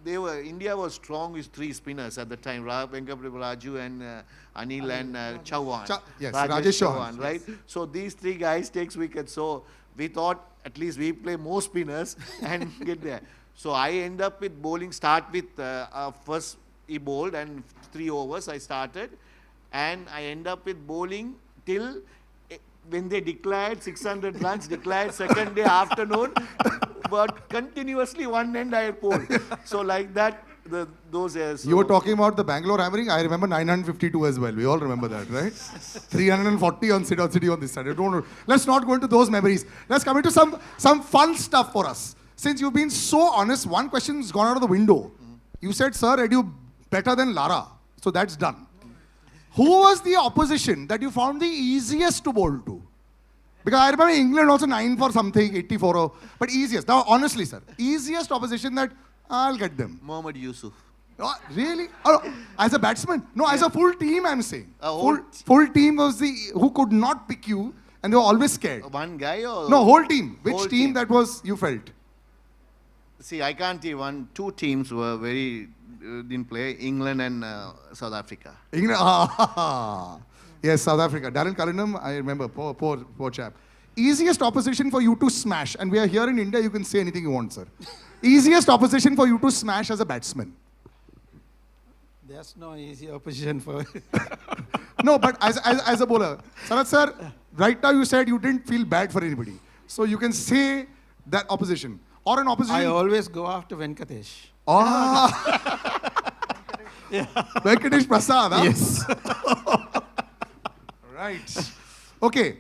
India was strong with 3 spinners at the time: Raju and Anil and Chauhan. Yes, Rajesh Chauhan, right? So these 3 guys takes wickets. So we thought at least we play more spinners and get there. So I end up with bowling. Start with first he bowled and 3 overs I started, and I end up with bowling till. When they declared 600 runs, declared second day afternoon, but continuously one end I pulled. So like that, those years. So you were talking about the Bangalore hammering. I remember 952 as well. We all remember that, right? 340 on Sit City on this side. Let's not go into those memories. Let's come into some fun stuff for us. Since you've been so honest, one question's gone out of the window. You said, sir, are you better than Lara? So that's done. Who was the opposition that you found the easiest to bowl to? Because I remember England also 9 for something, 84. But easiest. Now, honestly, sir, easiest opposition that I'll get them. Mohammad Yusuf. Oh, really? Oh, as a batsman? No, as a full team, I'm saying. Full team was who could not pick you, and they were always scared. One guy or? No, whole team. Which team that was you felt? See, I can't even. Two teams were very didn't play. England and South Africa. England, yes, South Africa. Darren Cullingham, I remember, poor chap. Easiest opposition for you to smash, and we are here in India, you can say anything you want, sir. Easiest opposition for you to smash as a batsman. There's no easy opposition for. No, but as a bowler, Sarath sir, right now you said you didn't feel bad for anybody. So you can say that opposition. Or an opposition. I always go after Venkatesh. Venkatesh Prasad, huh? Yes. Right. Okay.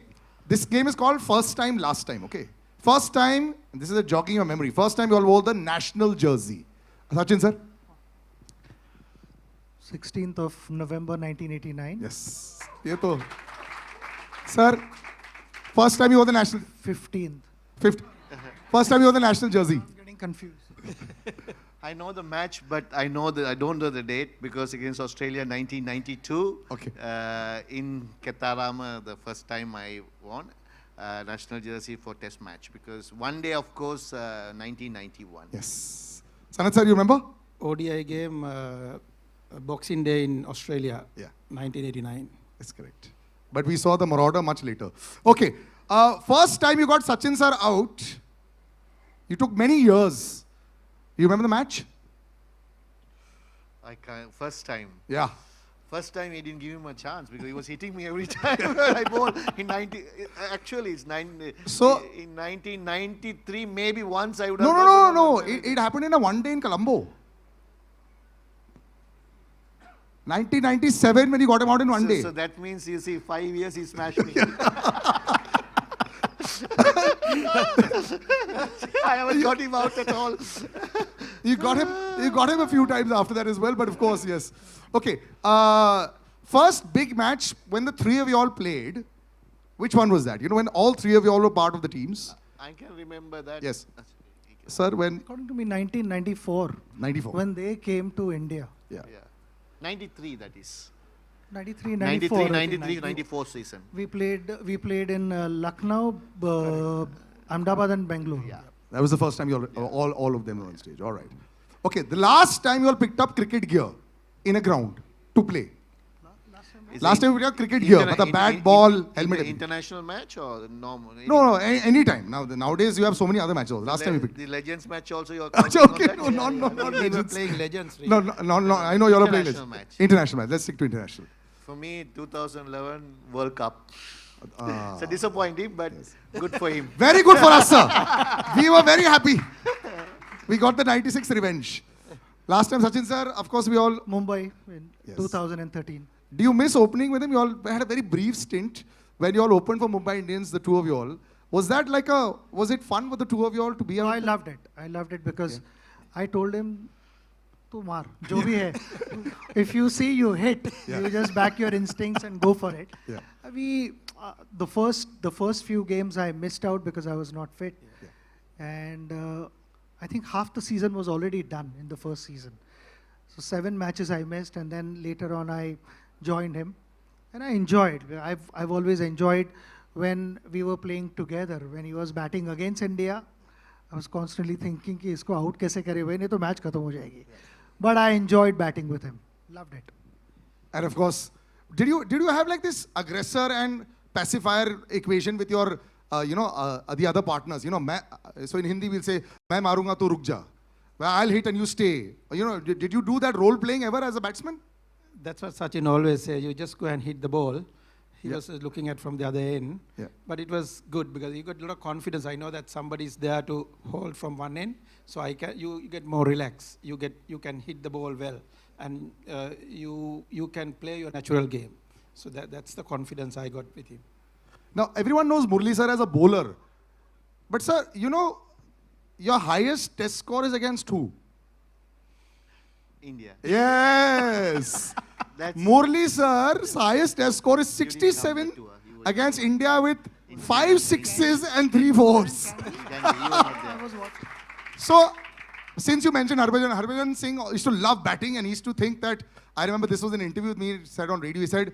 This game is called First Time, Last Time, okay? First time, and this is a jogging your memory, first time you all wore the national jersey. Sachin sir? 16th of November 1989. Yes. Ye to. Sir, first time you wore the national... 15th. First time you wore the national jersey. I'm getting confused. I know the match, but I don't know the date because against Australia 1992. Okay. In Ketarama, the first time I won national jersey for Test match because one day, of course, 1991. Yes. Sanath sir, you remember? ODI game, Boxing Day in Australia. Yeah. 1989. That's correct. But we saw the Marauder much later. Okay. First time you got Sachin sir out, you took many years. You remember the match? I can't, first time. Yeah. First time he didn't give him a chance because he was hitting me every time I bowled. In 90, actually it's So in 1993 maybe once I would No, have. no, no, no. It happened in a one day in Colombo. 1997 when you got him out in one day. So that means you see 5 years he smashed me. I haven't got him out at all. You got him a few times after that as well, but of course, yes. Okay. First big match when the three of you all played. Which one was that? You know, when all three of you all were part of the teams? I can remember that. Yes. Sir, when? According to me, 1994. 94. When they came to India. Yeah. 93 that is. 93, 94. 94 season. We played in Lucknow, Ahmedabad and Bangalore. Yeah. That was the first time you all of them were on stage. All right. Okay, the last time you all picked up cricket gear in a ground to play. Last time we picked up cricket gear, but the bat, ball, helmet. International match or normal? No, any time. Nowadays you have so many other matches. Last time we picked. The Legends match also you're Okay, no, not We were Legends. playing Legends. No, I know you all are playing International Legends. match. International match. Let's stick to international. For me, 2011 World Cup. It's disappointing, but good for him. Very good for us, sir. We were very happy. We got the 96 revenge. Last time, Sachin sir, of course, we all... Mumbai in 2013. Do you miss opening with him? You all had a very brief stint when you all opened for Mumbai Indians, the two of you all. Was that like was it fun for the two of you all to be out? I loved it. I loved it because I told him, tu maar, jo bhi hai. If you see you hit, you just back your instincts and go for it. Yeah. The first few games I missed out because I was not fit. And I think half the season was already done in the first season. So 7 matches I missed, and then later on I joined him. And I enjoyed. I've always enjoyed when we were playing together. When he was batting against India, I was constantly thinking कि इसको out कैसे करे भाई नहीं तो match खत्म हो जाएगी. But I enjoyed batting with him. Loved it. And of course, did you have like this aggressor and pacifier equation with your the other partners? You know, so in Hindi we'll say मैं मारूंगा तो रुक जा. Well, I'll hit and you stay. You know, did you do that role playing ever as a batsman? That's what Sachin always says. You just go and hit the ball. He was looking at from the other end. Yeah. But it was good because you got a lot of confidence. I know that somebody's there to hold from one end. So you get more relaxed. You can hit the ball well. And you can play your natural game. So that's the confidence I got with him. Now, everyone knows Murali sir as a bowler. But sir, you know, your highest test score is against who? India. Yes. Murali sir's highest test score is 67 against India with 5 sixes and 3 fours. So, since you mentioned Harbhajan Singh used to love batting and he used to think that, I remember this was an interview with me, he said on radio, he said,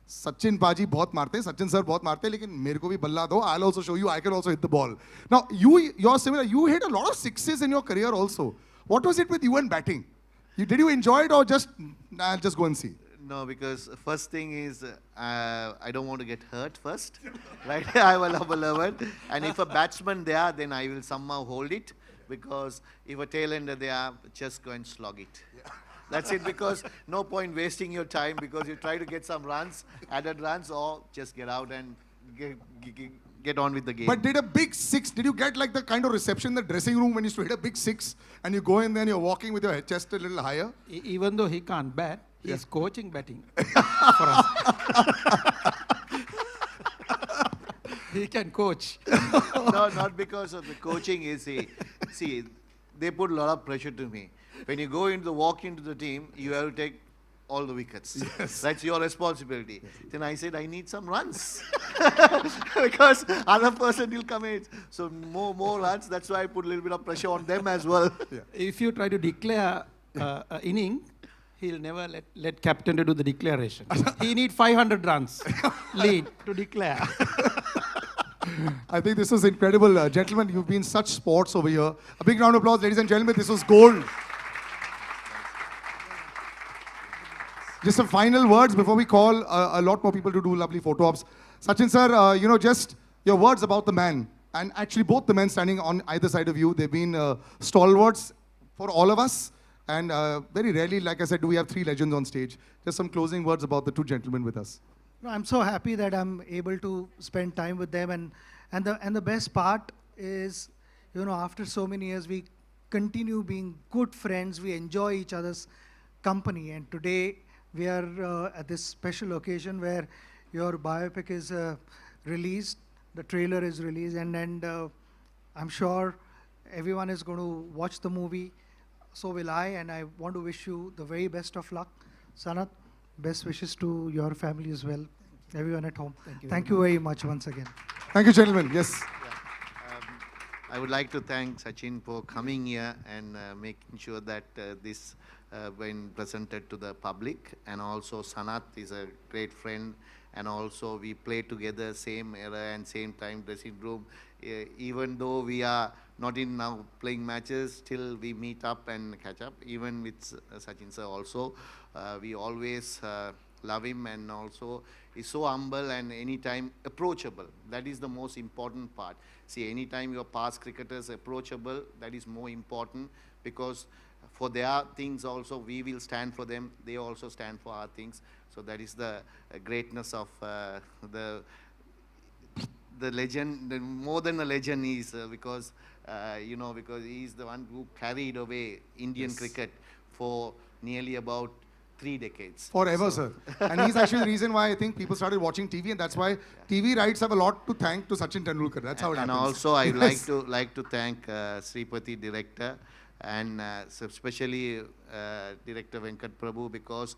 Sachin Paji बहुत मारते हैं, Sachin sir बहुत मारते हैं, लेकिन मेरे को भी बल्ला दो. I'll also show you. I can also hit the ball. Now you're similar. You hit a lot of sixes in your career also. What was it with you and batting? Did you enjoy it or just just go and see? No, because first thing is I don't want to get hurt first, right? I will have a level, and if a batsman there, then I will somehow hold it, because if a tailender there, just go and slog it. Yeah. That's it, because no point wasting your time, because you try to get some runs, added runs, or just get out and get on with the game. But did a big six, did you get like the kind of reception in the dressing room when you used to hit a big six and you go in there and you're walking with your chest a little higher? Even though he can't bat, he's coaching batting for us. He can coach. No, not because of the coaching. See, they put a lot of pressure to me. When you walk into the team, you have to take all the wickets. Yes. That's your responsibility. Yes. Then I said, I need some runs. Because other person will come in. So more runs. That's why I put a little bit of pressure on them as well. Yeah. If you try to declare an inning, he'll never let captain to do the declaration. He need 500 runs lead to declare. I think this was incredible. Gentlemen, you've been such sports over here. A big round of applause, ladies and gentlemen. This was gold. Just some final words before we call a lot more people to do lovely photo ops. Sachin sir, just your words about the man, and actually both the men standing on either side of you, they've been stalwarts for all of us. And very rarely, like I said, do we have three legends on stage. Just some closing words about the two gentlemen with us. No, I'm so happy that I'm able to spend time with them, and the best part is, after so many years, we continue being good friends. We enjoy each other's company, and today we are at this special occasion where your biopic is released, the trailer is released, and I'm sure everyone is going to watch the movie. So will I, and I want to wish you the very best of luck. Sanat, best wishes to your family as well, everyone at home. Thank you very much once again. Thank you, gentlemen. Yes. I would like to thank Sachin for coming here and making sure that this been presented to the public. And also Sanat is a great friend, and also we play together same era and same time dressing room. Even though we are not in now playing matches, still we meet up and catch up. Even with Sachin sir also, we always love him, and also he's so humble and anytime approachable. That is the most important part. See, anytime your past cricketers approachable, that is more important, because for their things also we will stand for them. They also stand for our things. So that is the greatness of the legend. More than a legend he is, because because he is the one who carried away Indian cricket for nearly about 3 decades. Forever, sir. And he's actually the reason why I think people started watching TV, and that's why TV rights have a lot to thank to Sachin Tendulkar. That's how it happens. And also I would like to thank Sripati director, and especially director Venkat Prabhu, because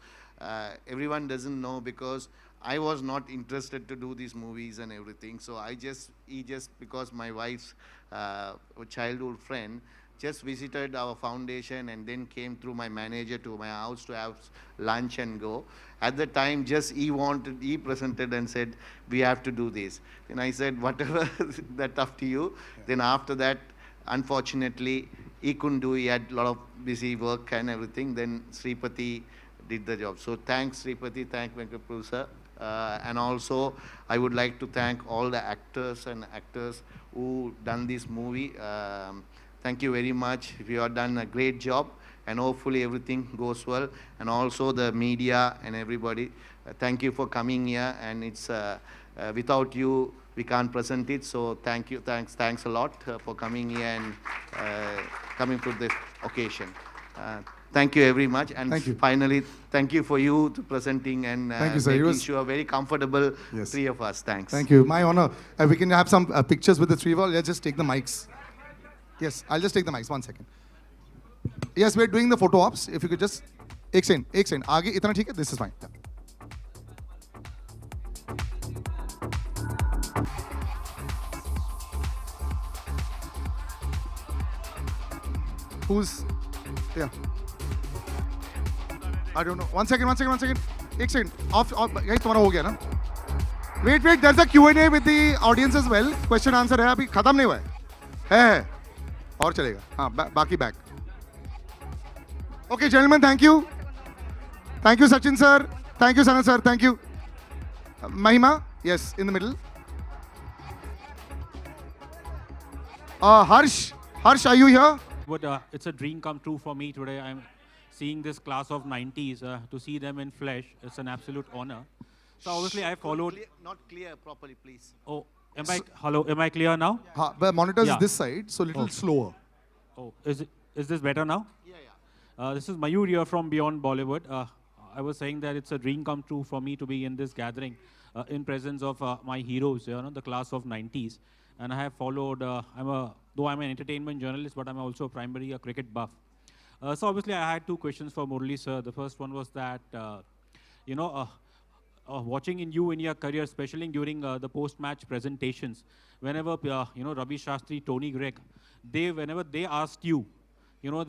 everyone doesn't know, because I was not interested to do these movies and everything. So he just because my wife's childhood friend just visited our foundation and then came through my manager to my house to have lunch and go. At the time, he presented and said, we have to do this. Then I said, whatever, that's up to you. Yeah. Then after that, unfortunately, he couldn't do, he had a lot of busy work and everything. Then Sripati did the job. So thanks Sripati, thank Venkat sir. And also, I would like to thank all the actors and actors who done this movie. Thank you very much. You have done a great job, and hopefully everything goes well. And also the media and everybody, thank you for coming here. And it's without you, we can't present it. So thank you, thanks a lot for coming here and coming to this occasion. Thank you very much. And finally, thank you for you to presenting and making sure very comfortable, three of us. Thanks. Thank you. My honor. We can have some pictures with the three of us. Let's just take the mics. Yes, I'll just take the mics. 1 second. Yes, we're doing the photo ops. If you could just... एक second. आगे इतना ठीक है? This is fine. Who's... Yeah. I don't know. 1 second. एक second of guys तुम्हारा हो गया ना wait there is a Q&A with the audience as well question answer है अभी खत्म नहीं हुआ है और चलेगा हाँ बाकी back okay gentleman thank you Sachin sir thank you Sanat sir thank you Mahima yes in the middle Harsh are you here? But it's a dream come true for me today. I'm seeing this class of 90s. To see them in flesh, it's an absolute honor. So obviously I followed. Not clear properly, please. Oh, hello? Am I clear now? The monitor is Yeah. this side, so little slower. Oh, is this better now? Yeah. This is Mayur here from Beyond Bollywood. I was saying that it's a dream come true for me to be in this gathering in presence of my heroes, the class of 90s. And I have followed, though I'm an entertainment journalist, but I'm also primarily a cricket buff. So obviously I had two questions for Murali sir. The first one was that, watching in your career, especially during the post-match presentations, whenever, Ravi Shastri, Tony Gregg, whenever they asked you,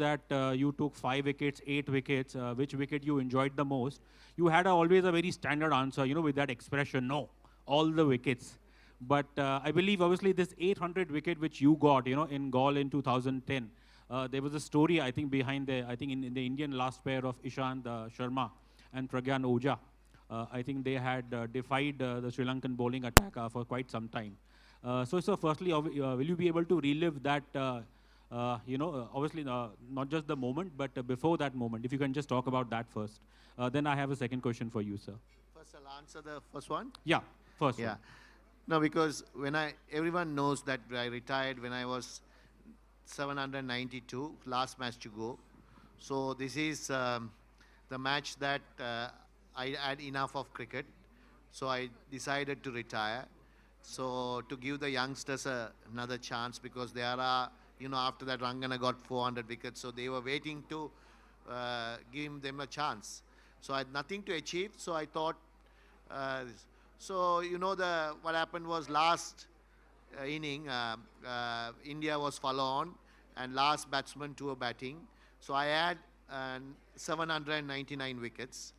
that you took 5 wickets, 8 wickets, which wicket you enjoyed the most, you had always a very standard answer, with that expression, no, all the wickets. But I believe, obviously, this 800 wicket which you got, in Gaul in 2010, there was a story, I think, behind in the Indian last pair of Ishant Sharma and Pragyan Oja. I think they had defied the Sri Lankan bowling attack for quite some time. So, firstly, will you be able to relive that, obviously, not just the moment, but before that moment, if you can just talk about that first. Then I have a second question for you, sir. First, I'll answer the first one. Yeah, first Yeah. one. No, because everyone knows that I retired when I was 792, last match to go. So this is the match that I had enough of cricket. So I decided to retire. So to give the youngsters another chance, because there are, after that Rangana got 400 wickets. So they were waiting to give them a chance. So I had nothing to achieve. So I thought, so what happened was last inning, India was follow on, and last batsman to a batting. So I had 799 wickets.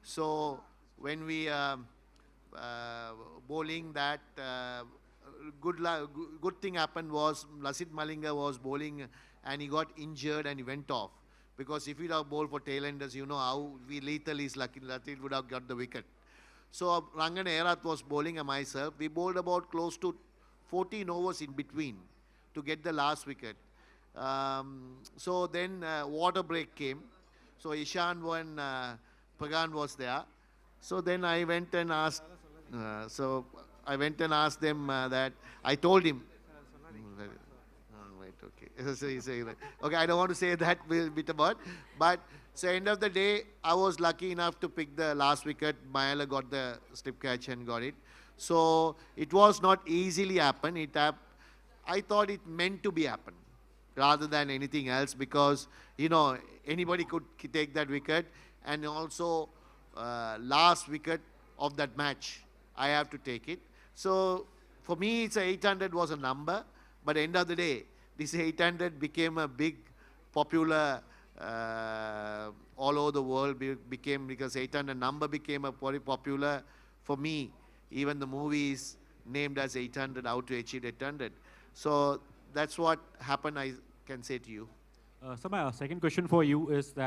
So when we bowling that, good thing happened was Lasith Malinga was bowling and he got injured and he went off. Because if he'd have bowled for tailenders, you know how lethal is lucky. Lasith would have got the wicket. So Rangan Erath was bowling and myself. We bowled about close to 14 overs in between to get the last wicket. So then water break came. So Ishan and Pagan was there. So then I went and asked. Them that I told him. Right, okay. Okay, I don't want to say that bit about, but so end of the day, I was lucky enough to pick the last wicket. Mayala got the slip catch and got it. So it was not easily happen. I thought it meant to be happen rather than anything else, because anybody could take that wicket, and also last wicket of that match, I have to take it. So for me, it's 800 was a number, but end of the day, this 800 became a big popular all over the world, because 800 number became a very popular for me. Even the movie is named as 800, how to achieve 800. So that's what happened, I can say to you. So my second question for you is that